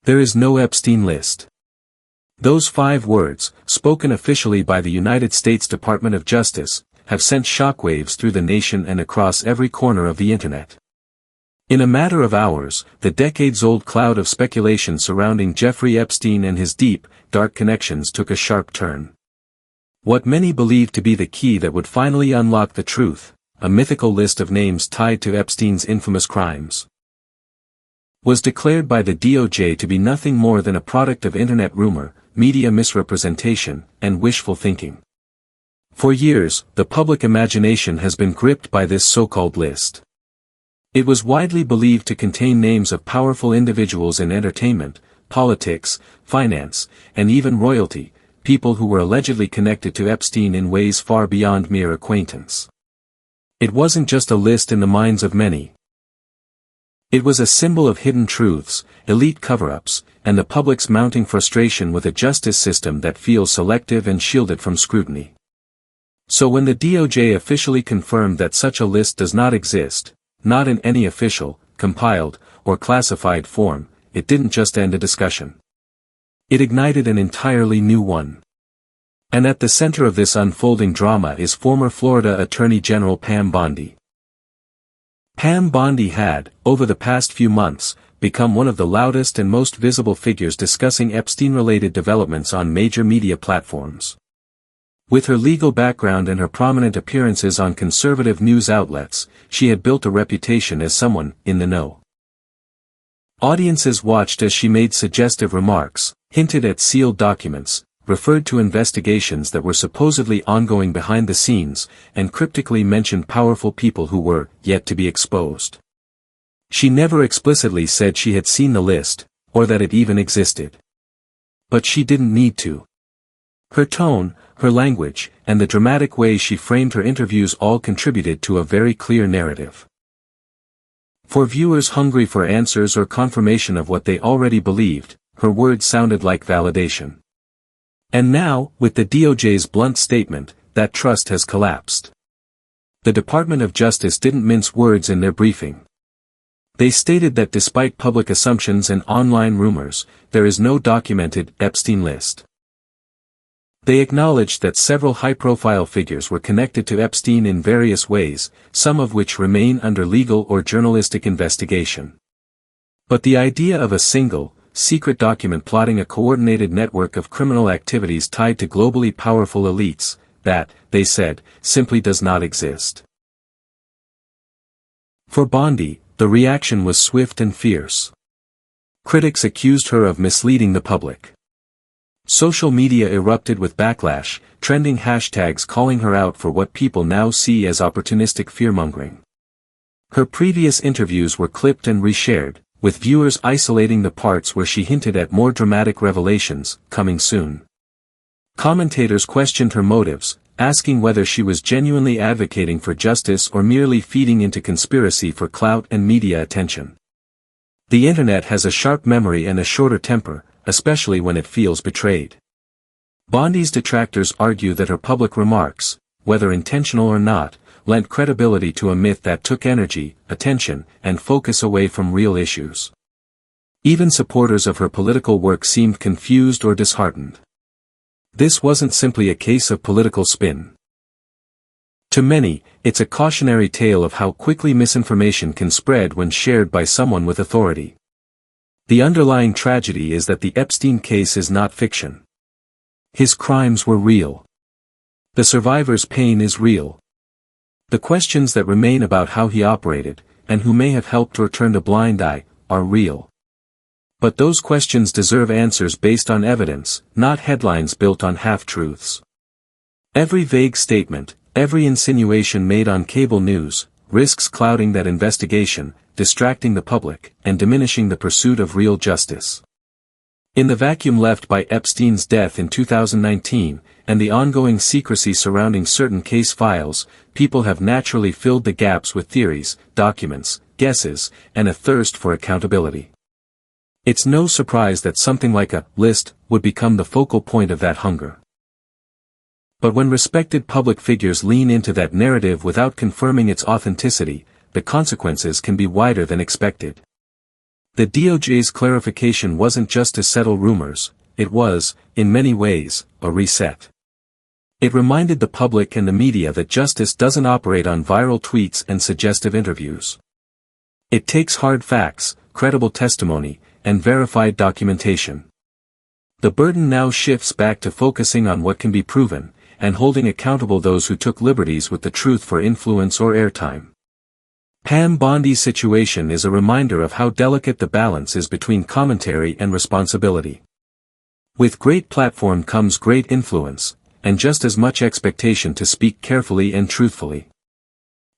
There is no Epstein list. Those 5 words, spoken officially by the United States Department of Justice, have sent shockwaves through the nation and across every corner of the internet. In a matter of hours, the decades-old cloud of speculation surrounding Jeffrey Epstein and his deep, dark connections took a sharp turn. What many believed to be the key that would finally unlock the truth, a mythical list of names tied to Epstein's infamous crimes, was declared by the DOJ to be nothing more than a product of internet rumor, media misrepresentation, and wishful thinking. For years, the public imagination has been gripped by this so-called list. It was widely believed to contain names of powerful individuals in entertainment, politics, finance, and even royalty, people who were allegedly connected to Epstein in ways far beyond mere acquaintance. It wasn't just a list in the minds of many. It was a symbol of hidden truths, elite cover-ups, and the public's mounting frustration with a justice system that feels selective and shielded from scrutiny. So when the DOJ officially confirmed that such a list does not exist, not in any official, compiled, or classified form, it didn't just end a discussion. It ignited an entirely new one. And at the center of this unfolding drama is former Florida Attorney General Pam Bondi. Pam Bondi had, over the past few months, become one of the loudest and most visible figures discussing Epstein-related developments on major media platforms. With her legal background and her prominent appearances on conservative news outlets, she had built a reputation as someone in the know. Audiences watched as she made suggestive remarks, hinted at sealed documents, referred to investigations that were supposedly ongoing behind the scenes, and cryptically mentioned powerful people who were yet to be exposed. She never explicitly said she had seen the list, or that it even existed. But she didn't need to. Her tone, her language, and the dramatic way she framed her interviews all contributed to a very clear narrative. For viewers hungry for answers or confirmation of what they already believed, her words sounded like validation. And now, with the DOJ's blunt statement, that trust has collapsed. The Department of Justice didn't mince words in their briefing. They stated that despite public assumptions and online rumors, there is no documented Epstein list. They acknowledged that several high-profile figures were connected to Epstein in various ways, some of which remain under legal or journalistic investigation. But the idea of a single, secret document plotting a coordinated network of criminal activities tied to globally powerful elites, that, they said, simply does not exist. For Bondi, the reaction was swift and fierce. Critics accused her of misleading the public. Social media erupted with backlash, trending hashtags calling her out for what people now see as opportunistic fearmongering. Her previous interviews were clipped and reshared, with viewers isolating the parts where she hinted at more dramatic revelations, coming soon. Commentators questioned her motives, asking whether she was genuinely advocating for justice or merely feeding into conspiracy for clout and media attention. The internet has a sharp memory and a shorter temper, especially when it feels betrayed. Bondi's detractors argue that her public remarks, whether intentional or not, lent credibility to a myth that took energy, attention, and focus away from real issues. Even supporters of her political work seemed confused or disheartened. This wasn't simply a case of political spin. To many, it's a cautionary tale of how quickly misinformation can spread when shared by someone with authority. The underlying tragedy is that the Epstein case is not fiction. His crimes were real. The survivor's pain is real. The questions that remain about how he operated, and who may have helped or turned a blind eye, are real. But those questions deserve answers based on evidence, not headlines built on half-truths. Every vague statement, every insinuation made on cable news, risks clouding that investigation, distracting the public, and diminishing the pursuit of real justice. In the vacuum left by Epstein's death in 2019, and the ongoing secrecy surrounding certain case files, people have naturally filled the gaps with theories, documents, guesses, and a thirst for accountability. It's no surprise that something like a list would become the focal point of that hunger. But when respected public figures lean into that narrative without confirming its authenticity, the consequences can be wider than expected. The DOJ's clarification wasn't just to settle rumors, it was, in many ways, a reset. It reminded the public and the media that justice doesn't operate on viral tweets and suggestive interviews. It takes hard facts, credible testimony, and verified documentation. The burden now shifts back to focusing on what can be proven, and holding accountable those who took liberties with the truth for influence or airtime. Pam Bondi's situation is a reminder of how delicate the balance is between commentary and responsibility. With great platform comes great influence, and just as much expectation to speak carefully and truthfully.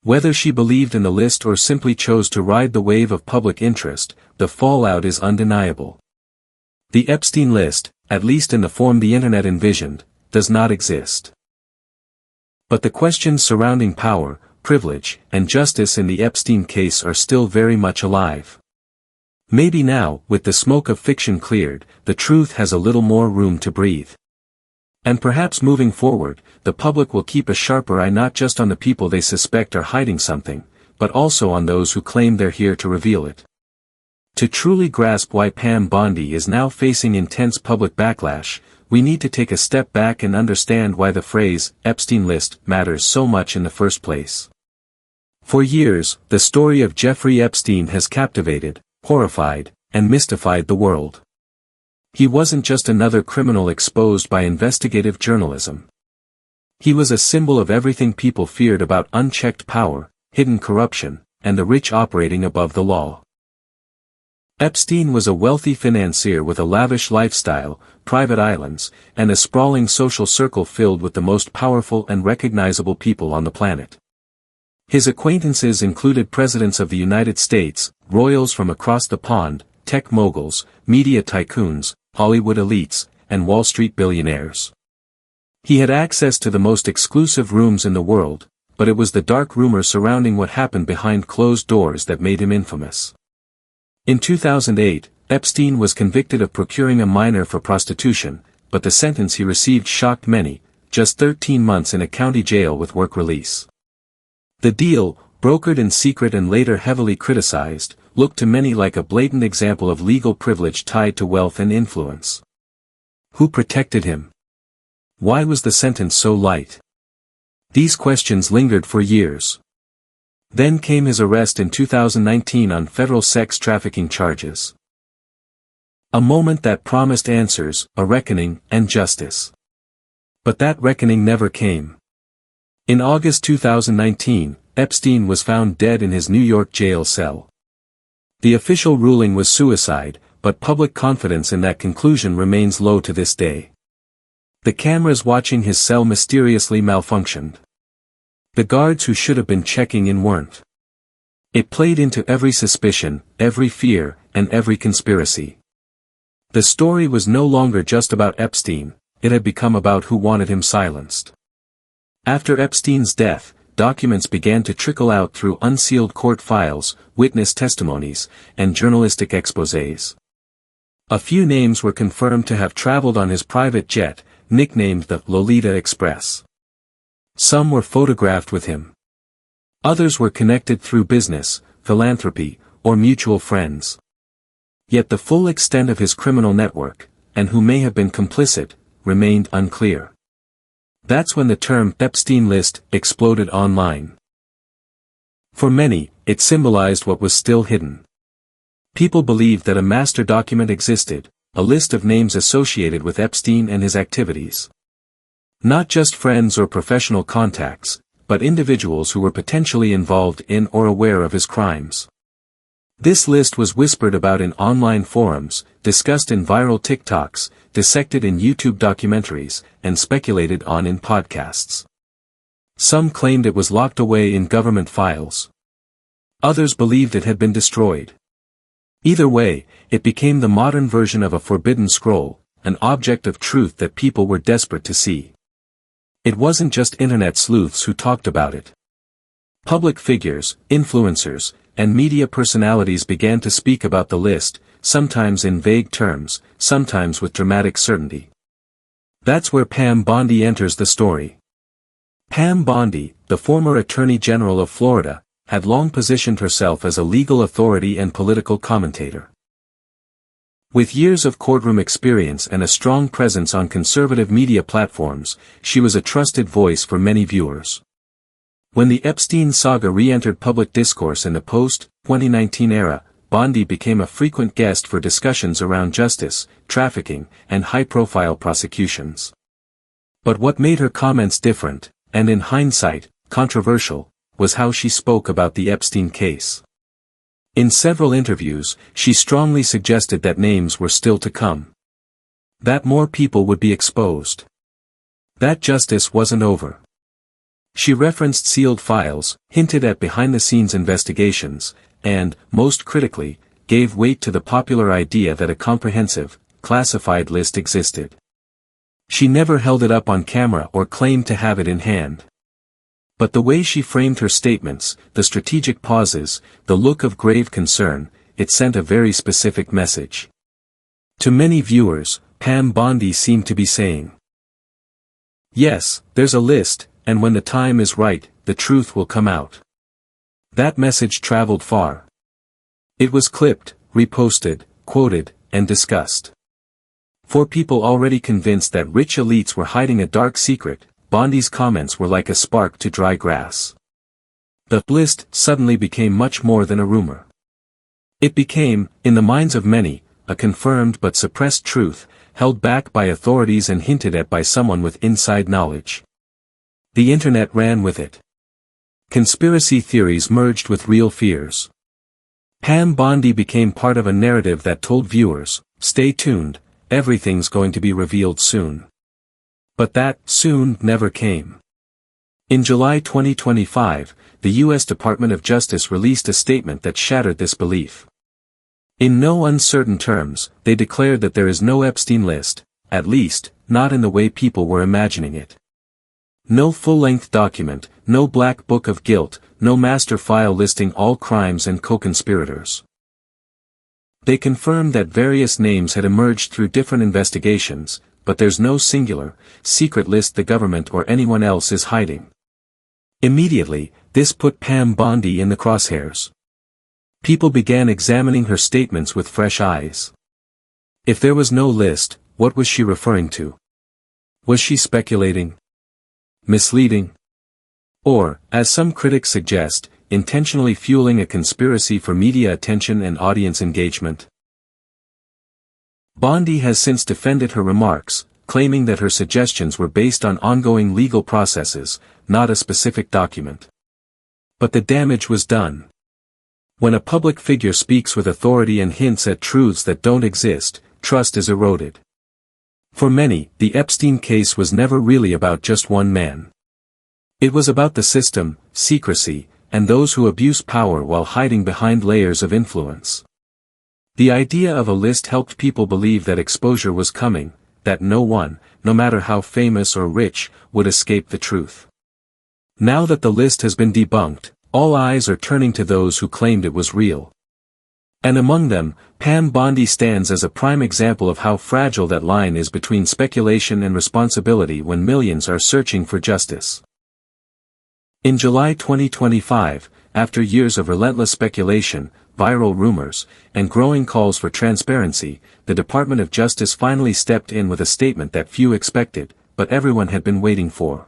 Whether she believed in the list or simply chose to ride the wave of public interest, the fallout is undeniable. The Epstein list, at least in the form the internet envisioned, does not exist. But the questions surrounding power, privilege, and justice in the Epstein case are still very much alive. Maybe now, with the smoke of fiction cleared, the truth has a little more room to breathe. And perhaps moving forward, the public will keep a sharper eye not just on the people they suspect are hiding something, but also on those who claim they're here to reveal it. To truly grasp why Pam Bondi is now facing intense public backlash, we need to take a step back and understand why the phrase, Epstein list, matters so much in the first place. For years, the story of Jeffrey Epstein has captivated, horrified, and mystified the world. He wasn't just another criminal exposed by investigative journalism. He was a symbol of everything people feared about unchecked power, hidden corruption, and the rich operating above the law. Epstein was a wealthy financier with a lavish lifestyle, private islands, and a sprawling social circle filled with the most powerful and recognizable people on the planet. His acquaintances included presidents of the United States, royals from across the pond, tech moguls, media tycoons, Hollywood elites, and Wall Street billionaires. He had access to the most exclusive rooms in the world, but it was the dark rumors surrounding what happened behind closed doors that made him infamous. In 2008, Epstein was convicted of procuring a minor for prostitution, but the sentence he received shocked many, just 13 months in a county jail with work release. The deal, brokered in secret and later heavily criticized, looked to many like a blatant example of legal privilege tied to wealth and influence. Who protected him? Why was the sentence so light? These questions lingered for years. Then came his arrest in 2019 on federal sex trafficking charges. A moment that promised answers, a reckoning, and justice. But that reckoning never came. In August 2019, Epstein was found dead in his New York jail cell. The official ruling was suicide, but public confidence in that conclusion remains low to this day. The cameras watching his cell mysteriously malfunctioned. The guards who should have been checking in weren't. It played into every suspicion, every fear, and every conspiracy. The story was no longer just about Epstein, it had become about who wanted him silenced. After Epstein's death, documents began to trickle out through unsealed court files, witness testimonies, and journalistic exposés. A few names were confirmed to have traveled on his private jet, nicknamed the Lolita Express. Some were photographed with him. Others were connected through business, philanthropy, or mutual friends. Yet the full extent of his criminal network, and who may have been complicit, remained unclear. That's when the term Epstein list exploded online. For many, it symbolized what was still hidden. People believed that a master document existed, a list of names associated with Epstein and his activities. Not just friends or professional contacts, but individuals who were potentially involved in or aware of his crimes. This list was whispered about in online forums, discussed in viral TikToks, dissected in YouTube documentaries, and speculated on in podcasts. Some claimed it was locked away in government files. Others believed it had been destroyed. Either way, it became the modern version of a forbidden scroll, an object of truth that people were desperate to see. It wasn't just internet sleuths who talked about it. Public figures, influencers, and media personalities began to speak about the list, sometimes in vague terms, sometimes with dramatic certainty. That's where Pam Bondi enters the story. Pam Bondi, the former Attorney General of Florida, had long positioned herself as a legal authority and political commentator. With years of courtroom experience and a strong presence on conservative media platforms, she was a trusted voice for many viewers. When the Epstein saga re-entered public discourse in the post-2019 era, Bondi became a frequent guest for discussions around justice, trafficking, and high-profile prosecutions. But what made her comments different, and in hindsight, controversial, was how she spoke about the Epstein case. In several interviews, she strongly suggested that names were still to come. That more people would be exposed. That justice wasn't over. She referenced sealed files, hinted at behind-the-scenes investigations, and, most critically, gave weight to the popular idea that a comprehensive, classified list existed. She never held it up on camera or claimed to have it in hand. But the way she framed her statements, the strategic pauses, the look of grave concern, it sent a very specific message. To many viewers, Pam Bondi seemed to be saying, "Yes, there's a list, and when the time is right, the truth will come out." That message traveled far. It was clipped, reposted, quoted, and discussed. For people already convinced that rich elites were hiding a dark secret, Bondi's comments were like a spark to dry grass. The list suddenly became much more than a rumor. It became, in the minds of many, a confirmed but suppressed truth, held back by authorities and hinted at by someone with inside knowledge. The internet ran with it. Conspiracy theories merged with real fears. Pam Bondi became part of a narrative that told viewers, "Stay tuned, everything's going to be revealed soon." But that soon never came. In July 2025, the U.S. Department of Justice released a statement that shattered this belief. In no uncertain terms, they declared that there is no Epstein list, at least, not in the way people were imagining it. No full-length document, no black book of guilt, no master file listing all crimes and co-conspirators. They confirmed that various names had emerged through different investigations, but there's no singular, secret list the government or anyone else is hiding. Immediately, this put Pam Bondi in the crosshairs. People began examining her statements with fresh eyes. If there was no list, what was she referring to? Was she speculating? Misleading? Or, as some critics suggest, intentionally fueling a conspiracy for media attention and audience engagement? Bondi has since defended her remarks, claiming that her suggestions were based on ongoing legal processes, not a specific document. But the damage was done. When a public figure speaks with authority and hints at truths that don't exist, trust is eroded. For many, the Epstein case was never really about just one man. It was about the system, secrecy, and those who abuse power while hiding behind layers of influence. The idea of a list helped people believe that exposure was coming, that no one, no matter how famous or rich, would escape the truth. Now that the list has been debunked, all eyes are turning to those who claimed it was real. And among them, Pam Bondi stands as a prime example of how fragile that line is between speculation and responsibility when millions are searching for justice. In July 2025, after years of relentless speculation, viral rumors, and growing calls for transparency, the Department of Justice finally stepped in with a statement that few expected, but everyone had been waiting for.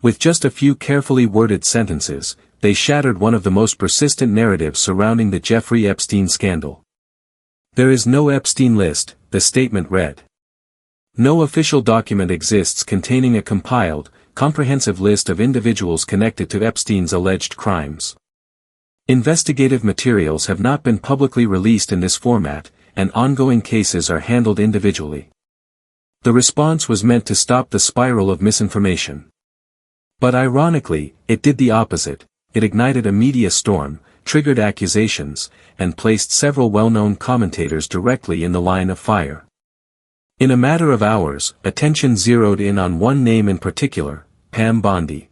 With just a few carefully worded sentences, they shattered one of the most persistent narratives surrounding the Jeffrey Epstein scandal. There is no Epstein list, the statement read. No official document exists containing a compiled, comprehensive list of individuals connected to Epstein's alleged crimes. Investigative materials have not been publicly released in this format, and ongoing cases are handled individually. The response was meant to stop the spiral of misinformation. But ironically, it did the opposite. It ignited a media storm, triggered accusations, and placed several well-known commentators directly in the line of fire. In a matter of hours, attention zeroed in on one name in particular, Pam Bondi.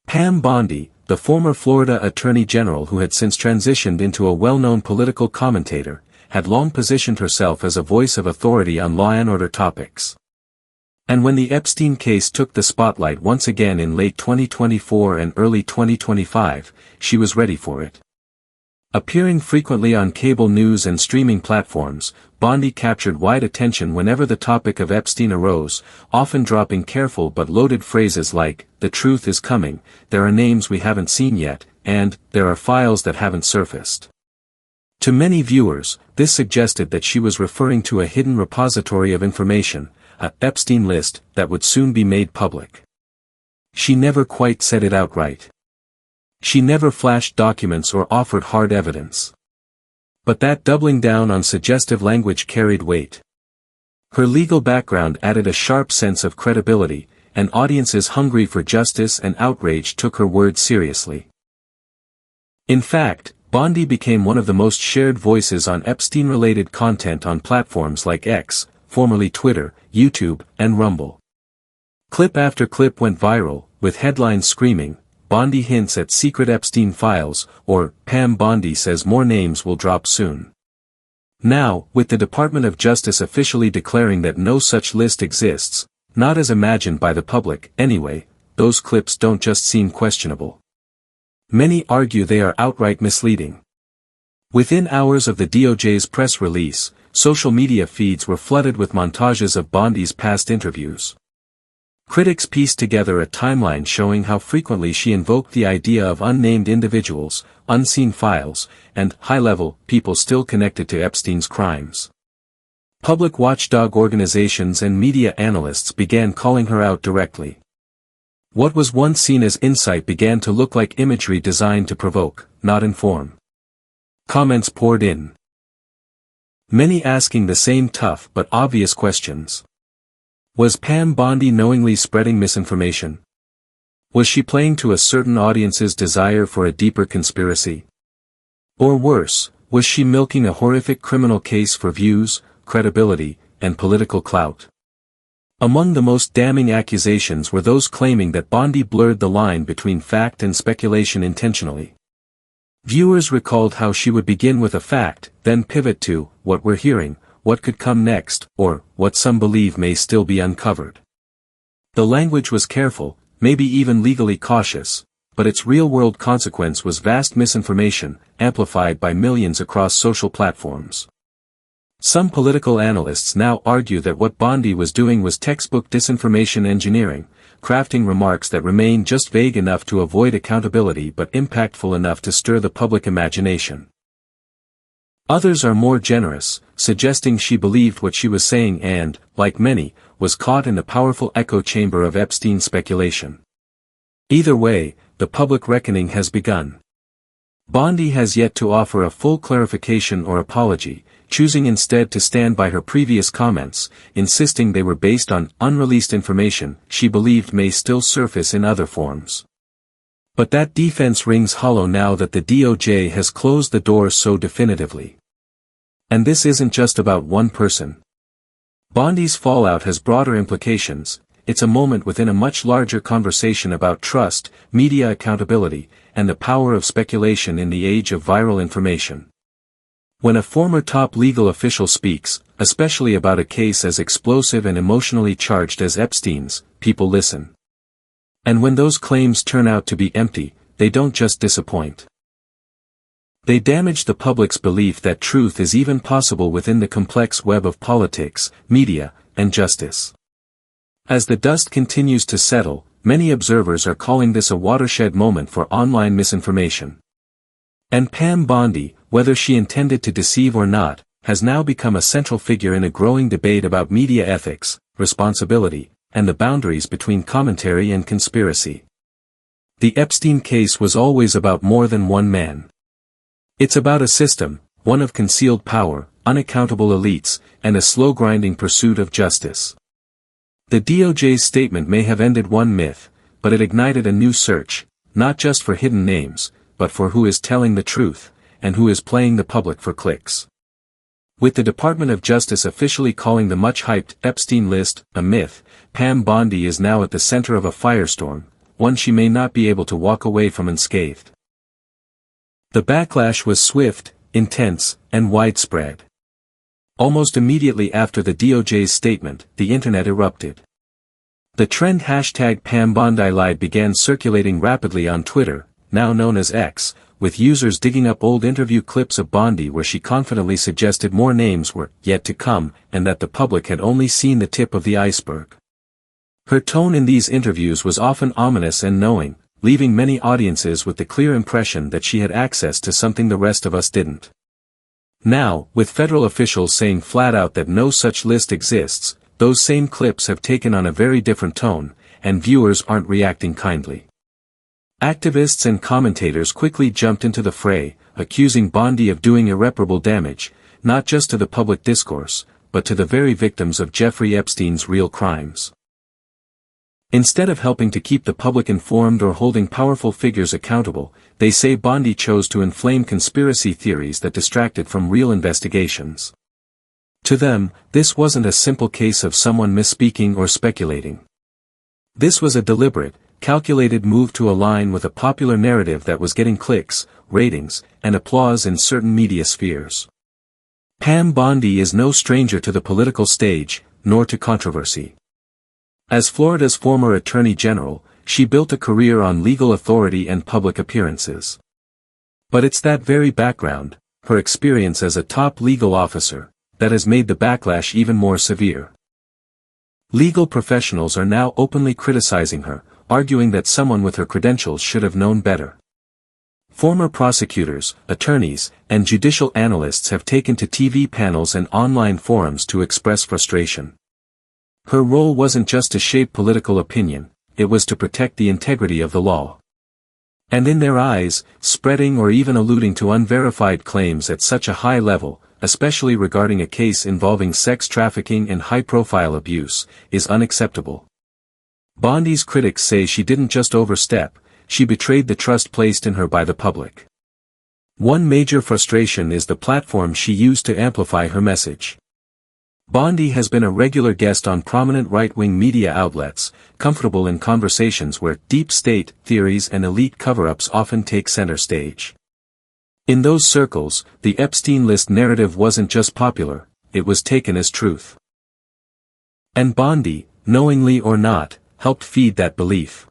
Pam Bondi, the former Florida Attorney General who had since transitioned into a well-known political commentator, had long positioned herself as a voice of authority on law and order topics. And when the Epstein case took the spotlight once again in late 2024 and early 2025, she was ready for it. Appearing frequently on cable news and streaming platforms, Bondi captured wide attention whenever the topic of Epstein arose, often dropping careful but loaded phrases like, "The truth is coming," "There are names we haven't seen yet," and "There are files that haven't surfaced." To many viewers, this suggested that she was referring to a hidden repository of information, a Epstein list, that would soon be made public. She never quite said it outright. She never flashed documents or offered hard evidence. But that doubling down on suggestive language carried weight. Her legal background added a sharp sense of credibility, and audiences hungry for justice and outrage took her words seriously. In fact, Bondi became one of the most shared voices on Epstein-related content on platforms like X, formerly Twitter, YouTube, and Rumble. Clip after clip went viral, with headlines screaming, "Bondi hints at secret Epstein files," or "Pam Bondi says more names will drop soon." Now, with the Department of Justice officially declaring that no such list exists, not as imagined by the public, anyway, those clips don't just seem questionable. Many argue they are outright misleading. Within hours of the DOJ's press release, social media feeds were flooded with montages of Bondi's past interviews. Critics pieced together a timeline showing how frequently she invoked the idea of unnamed individuals, unseen files, and high-level people still connected to Epstein's crimes. Public watchdog organizations and media analysts began calling her out directly. What was once seen as insight began to look like imagery designed to provoke, not inform. Comments poured in. Many asking the same tough but obvious questions. Was Pam Bondi knowingly spreading misinformation? Was she playing to a certain audience's desire for a deeper conspiracy? Or worse, was she milking a horrific criminal case for views, credibility, and political clout? Among the most damning accusations were those claiming that Bondi blurred the line between fact and speculation intentionally. Viewers recalled how she would begin with a fact, then pivot to, "What we're hearing," "What could come next," or, "What some believe may still be uncovered." The language was careful, maybe even legally cautious, but its real-world consequence was vast misinformation, amplified by millions across social platforms. Some political analysts now argue that what Bondi was doing was textbook disinformation engineering, crafting remarks that remain just vague enough to avoid accountability but impactful enough to stir the public imagination. Others are more generous, suggesting she believed what she was saying and, like many, was caught in the powerful echo chamber of Epstein speculation. Either way, the public reckoning has begun. Bondi has yet to offer a full clarification or apology, choosing instead to stand by her previous comments, insisting they were based on unreleased information she believed may still surface in other forms. But that defense rings hollow now that the DOJ has closed the door so definitively. And this isn't just about one person. Bondi's fallout has broader implications. It's a moment within a much larger conversation about trust, media accountability, and the power of speculation in the age of viral information. When a former top legal official speaks, especially about a case as explosive and emotionally charged as Epstein's, people listen. And when those claims turn out to be empty, they don't just disappoint. They damage the public's belief that truth is even possible within the complex web of politics, media, and justice. As the dust continues to settle, many observers are calling this a watershed moment for online misinformation. And Pam Bondi, whether she intended to deceive or not, has now become a central figure in a growing debate about media ethics, responsibility, and the boundaries between commentary and conspiracy. The Epstein case was always about more than one man. It's about a system, one of concealed power, unaccountable elites, and a slow-grinding pursuit of justice. The DOJ's statement may have ended one myth, but it ignited a new search, not just for hidden names, but for who is telling the truth, and who is playing the public for clicks. With the Department of Justice officially calling the much-hyped Epstein list a myth, Pam Bondi is now at the center of a firestorm, one she may not be able to walk away from unscathed. The backlash was swift, intense, and widespread. Almost immediately after the DOJ's statement, the internet erupted. The trend #PamBondiLied began circulating rapidly on Twitter, now known as X, with users digging up old interview clips of Bondi where she confidently suggested more names were yet to come and that the public had only seen the tip of the iceberg. Her tone in these interviews was often ominous and knowing, leaving many audiences with the clear impression that she had access to something the rest of us didn't. Now, with federal officials saying flat out that no such list exists, those same clips have taken on a very different tone, and viewers aren't reacting kindly. Activists and commentators quickly jumped into the fray, accusing Bondi of doing irreparable damage, not just to the public discourse, but to the very victims of Jeffrey Epstein's real crimes. Instead of helping to keep the public informed or holding powerful figures accountable, they say Bondi chose to inflame conspiracy theories that distracted from real investigations. To them, this wasn't a simple case of someone misspeaking or speculating. This was a deliberate, calculated move to align with a popular narrative that was getting clicks, ratings, and applause in certain media spheres. Pam Bondi is no stranger to the political stage, nor to controversy. As Florida's former Attorney General, she built a career on legal authority and public appearances. But it's that very background, her experience as a top legal officer, that has made the backlash even more severe. Legal professionals are now openly criticizing her, arguing that someone with her credentials should have known better. Former prosecutors, attorneys, and judicial analysts have taken to TV panels and online forums to express frustration. Her role wasn't just to shape political opinion, it was to protect the integrity of the law. And in their eyes, spreading or even alluding to unverified claims at such a high level, especially regarding a case involving sex trafficking and high-profile abuse, is unacceptable. Bondi's critics say she didn't just overstep, she betrayed the trust placed in her by the public. One major frustration is the platform she used to amplify her message. Bondi has been a regular guest on prominent right-wing media outlets, comfortable in conversations where deep state theories and elite cover-ups often take center stage. In those circles, the Epstein list narrative wasn't just popular, it was taken as truth. And Bondi, knowingly or not, helped feed that belief.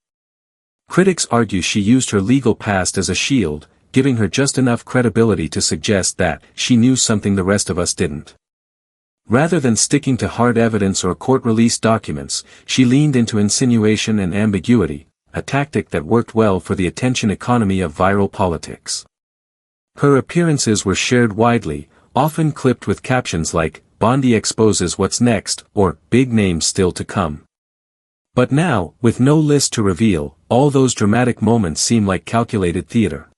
Critics argue she used her legal past as a shield, giving her just enough credibility to suggest that she knew something the rest of us didn't. Rather than sticking to hard evidence or court-released documents, she leaned into insinuation and ambiguity, a tactic that worked well for the attention economy of viral politics. Her appearances were shared widely, often clipped with captions like, "Bondi exposes what's next," or "Big names still to come." But now, with no list to reveal, all those dramatic moments seem like calculated theater.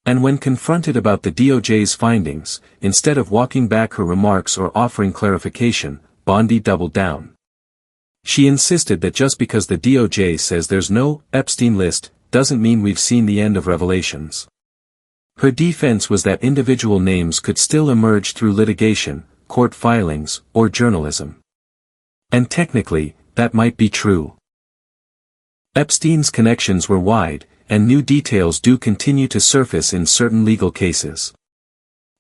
And when confronted about the DOJ's findings, instead of walking back her remarks or offering clarification, Bondi doubled down. She insisted that just because the DOJ says there's no Epstein list, doesn't mean we've seen the end of revelations. Her defense was that individual names could still emerge through litigation, court filings, or journalism. And technically, that might be true. Epstein's connections were wide, and new details do continue to surface in certain legal cases.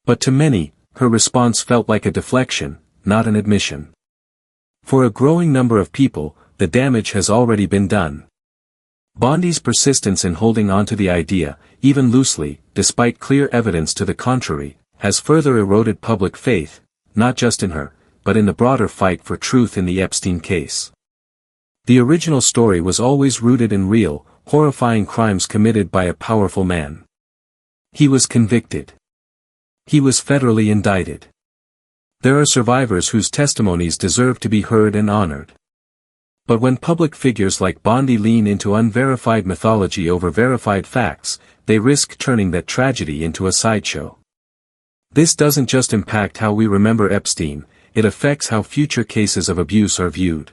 But to many, her response felt like a deflection, not an admission. For a growing number of people, the damage has already been done. Bondi's persistence in holding on to the idea, even loosely, despite clear evidence to the contrary, has further eroded public faith, not just in her, but in the broader fight for truth in the Epstein case. The original story was always rooted in real, horrifying crimes committed by a powerful man. He was convicted. He was federally indicted. There are survivors whose testimonies deserve to be heard and honored. But when public figures like Bondi lean into unverified mythology over verified facts, they risk turning that tragedy into a sideshow. This doesn't just impact how we remember Epstein, it affects how future cases of abuse are viewed.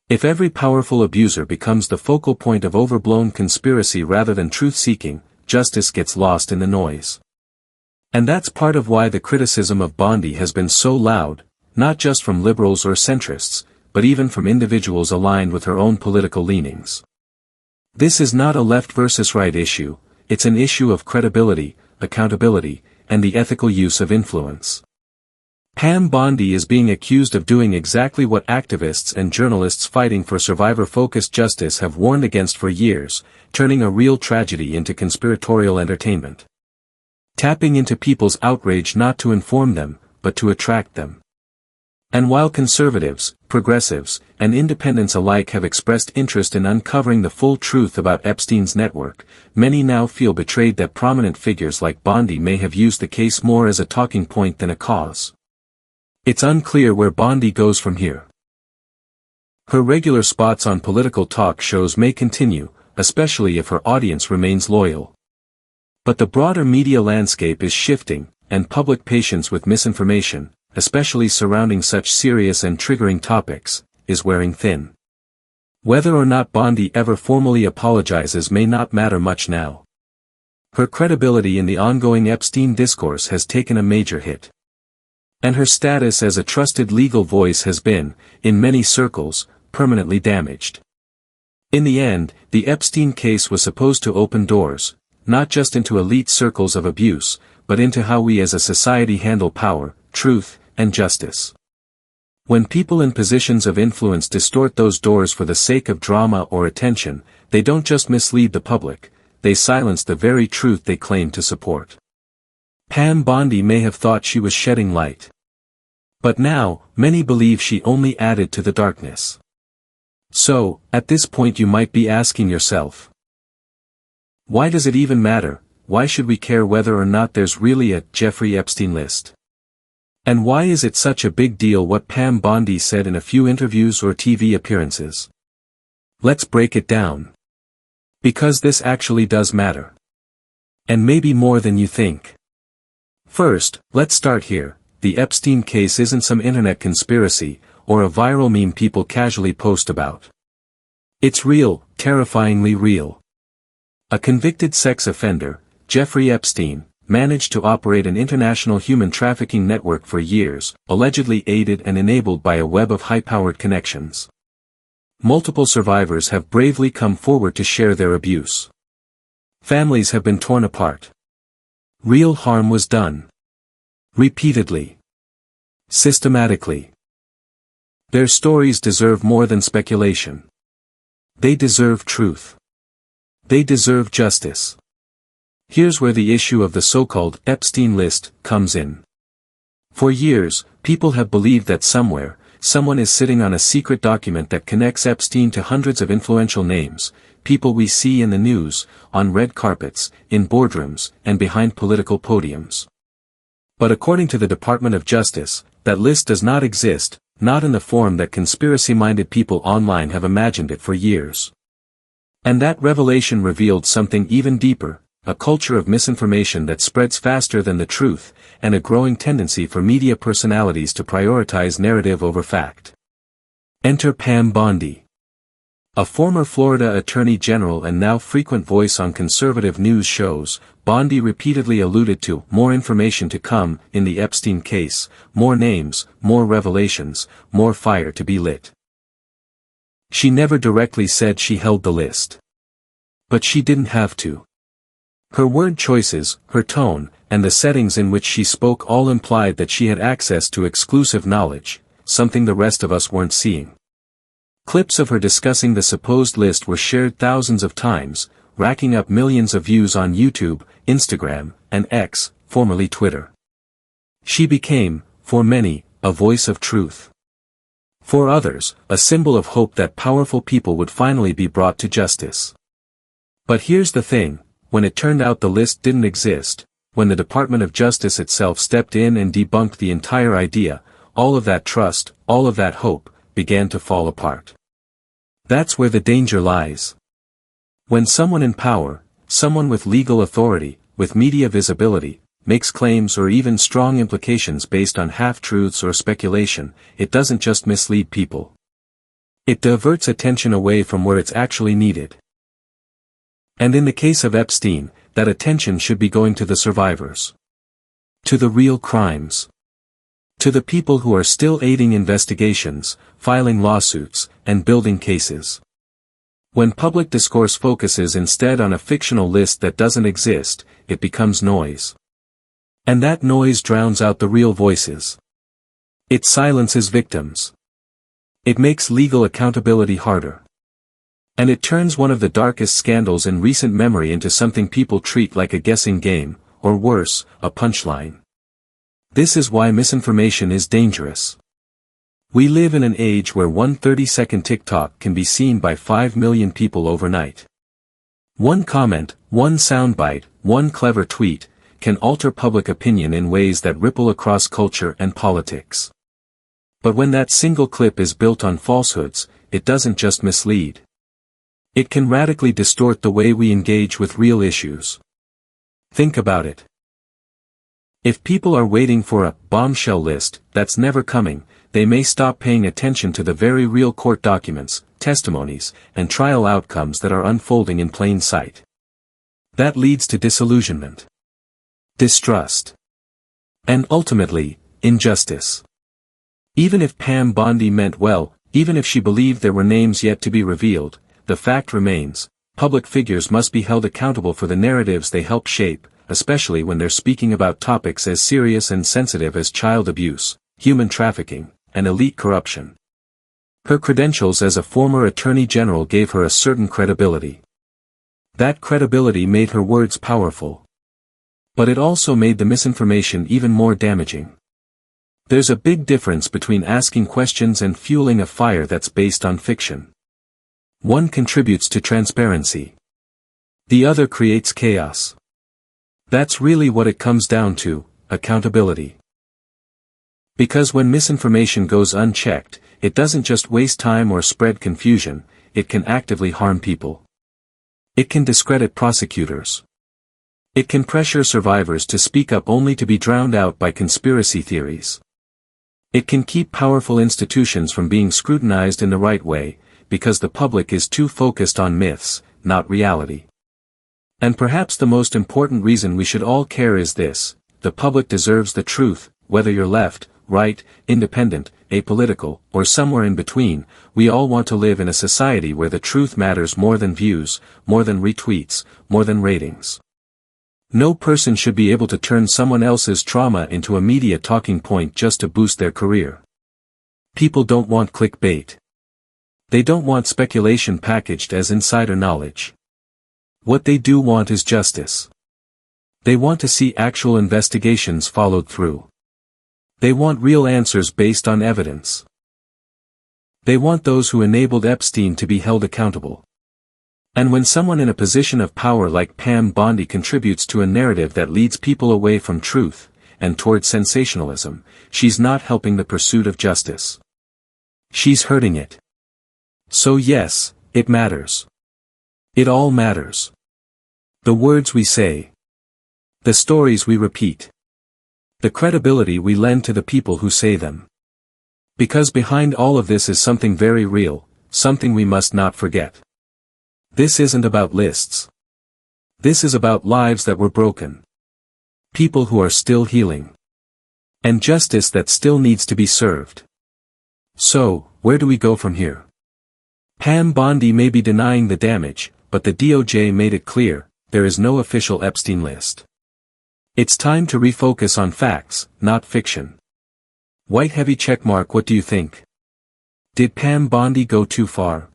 If every powerful abuser becomes the focal point of overblown conspiracy rather than truth-seeking, justice gets lost in the noise. And that's part of why the criticism of Bondi has been so loud, not just from liberals or centrists, but even from individuals aligned with her own political leanings. This is not a left versus right issue, it's an issue of credibility, accountability, and the ethical use of influence. Pam Bondi is being accused of doing exactly what activists and journalists fighting for survivor-focused justice have warned against for years, turning a real tragedy into conspiratorial entertainment. Tapping into people's outrage not to inform them, but to attract them. And while conservatives, progressives, and independents alike have expressed interest in uncovering the full truth about Epstein's network, many now feel betrayed that prominent figures like Bondi may have used the case more as a talking point than a cause. It's unclear where Bondi goes from here. Her regular spots on political talk shows may continue, especially if her audience remains loyal. But the broader media landscape is shifting, and public patience with misinformation, especially surrounding such serious and triggering topics, is wearing thin. Whether or not Bondi ever formally apologizes may not matter much now. Her credibility in the ongoing Epstein discourse has taken a major hit. And her status as a trusted legal voice has been, in many circles, permanently damaged. In the end, the Epstein case was supposed to open doors, not just into elite circles of abuse, but into how we as a society handle power, truth, and justice. When people in positions of influence distort those doors for the sake of drama or attention, they don't just mislead the public, they silence the very truth they claim to support. Pam Bondi may have thought she was shedding light. But now, many believe she only added to the darkness. So, at this point you might be asking yourself, why does it even matter? Why should we care whether or not there's really a Jeffrey Epstein list? And why is it such a big deal what Pam Bondi said in a few interviews or TV appearances? Let's break it down. Because this actually does matter. And maybe more than you think. First, let's start here. The Epstein case isn't some internet conspiracy, or a viral meme people casually post about. It's real, terrifyingly real. A convicted sex offender, Jeffrey Epstein, managed to operate an international human trafficking network for years, allegedly aided and enabled by a web of high-powered connections. Multiple survivors have bravely come forward to share their abuse. Families have been torn apart. Real harm was done. Repeatedly. Systematically. Their stories deserve more than speculation. They deserve truth. They deserve justice. Here's where the issue of the so-called Epstein list comes in. For years, people have believed that somewhere, someone is sitting on a secret document that connects Epstein to hundreds of influential names, people we see in the news, on red carpets, in boardrooms, and behind political podiums. But according to the Department of Justice, that list does not exist, not in the form that conspiracy-minded people online have imagined it for years. And that revelation revealed something even deeper, a culture of misinformation that spreads faster than the truth, and a growing tendency for media personalities to prioritize narrative over fact. Enter Pam Bondi. A former Florida Attorney General and now frequent voice on conservative news shows, Bondi repeatedly alluded to more information to come in the Epstein case, more names, more revelations, more fire to be lit. She never directly said she held the list. But she didn't have to. Her word choices, her tone, and the settings in which she spoke all implied that she had access to exclusive knowledge, something the rest of us weren't seeing. Clips of her discussing the supposed list were shared thousands of times, racking up millions of views on YouTube, Instagram, and X, formerly Twitter. She became, for many, a voice of truth. For others, a symbol of hope that powerful people would finally be brought to justice. But here's the thing, when it turned out the list didn't exist, when the Department of Justice itself stepped in and debunked the entire idea, all of that trust, all of that hope, began to fall apart. That's where the danger lies. When someone in power, someone with legal authority, with media visibility, makes claims or even strong implications based on half-truths or speculation, it doesn't just mislead people. It diverts attention away from where it's actually needed. And in the case of Epstein, that attention should be going to the survivors. To the real crimes. To the people who are still aiding investigations, filing lawsuits, and building cases. When public discourse focuses instead on a fictional list that doesn't exist, it becomes noise. And that noise drowns out the real voices. It silences victims. It makes legal accountability harder. And it turns one of the darkest scandals in recent memory into something people treat like a guessing game, or worse, a punchline. This is why misinformation is dangerous. We live in an age where one 30-second TikTok can be seen by 5 million people overnight. One comment, one soundbite, one clever tweet, can alter public opinion in ways that ripple across culture and politics. But when that single clip is built on falsehoods, it doesn't just mislead. It can radically distort the way we engage with real issues. Think about it. If people are waiting for a bombshell list that's never coming, they may stop paying attention to the very real court documents, testimonies, and trial outcomes that are unfolding in plain sight. That leads to disillusionment, distrust, and ultimately, injustice. Even if Pam Bondi meant well, even if she believed there were names yet to be revealed, the fact remains, public figures must be held accountable for the narratives they help shape, especially when they're speaking about topics as serious and sensitive as child abuse, human trafficking, and elite corruption. Her credentials as a former attorney general gave her a certain credibility. That credibility made her words powerful. But it also made the misinformation even more damaging. There's a big difference between asking questions and fueling a fire that's based on fiction. One contributes to transparency. The other creates chaos. That's really what it comes down to, accountability. Because when misinformation goes unchecked, it doesn't just waste time or spread confusion, it can actively harm people. It can discredit prosecutors. It can pressure survivors to speak up only to be drowned out by conspiracy theories. It can keep powerful institutions from being scrutinized in the right way, because the public is too focused on myths, not reality. And perhaps the most important reason we should all care is this: the public deserves the truth, whether you're left, right, independent, apolitical, or somewhere in between. We all want to live in a society where the truth matters more than views, more than retweets, more than ratings. No person should be able to turn someone else's trauma into a media talking point just to boost their career. People don't want clickbait. They don't want speculation packaged as insider knowledge. What they do want is justice. They want to see actual investigations followed through. They want real answers based on evidence. They want those who enabled Epstein to be held accountable. And when someone in a position of power like Pam Bondi contributes to a narrative that leads people away from truth, and toward sensationalism, she's not helping the pursuit of justice. She's hurting it. So yes, it matters. It all matters. The words we say. The stories we repeat. The credibility we lend to the people who say them. Because behind all of this is something very real, something we must not forget. This isn't about lists. This is about lives that were broken. People who are still healing. And justice that still needs to be served. So, where do we go from here? Pam Bondi may be denying the damage, but the DOJ made it clear, there is no official Epstein list. It's time to refocus on facts, not fiction. White heavy checkmark. What do you think? Did Pam Bondi go too far?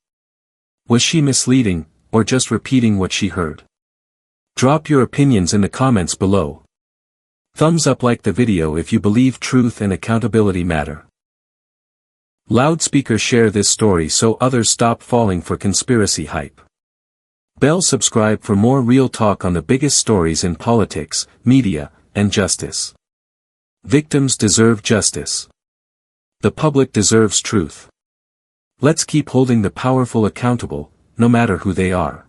Was she misleading, or just repeating what she heard? Drop your opinions in the comments below. Thumbs up, like the video if you believe truth and accountability matter. Loudspeaker, share this story so others stop falling for conspiracy hype. Bell, subscribe for more real talk on the biggest stories in politics, media, and justice. Victims deserve justice. The public deserves truth. Let's keep holding the powerful accountable, no matter who they are.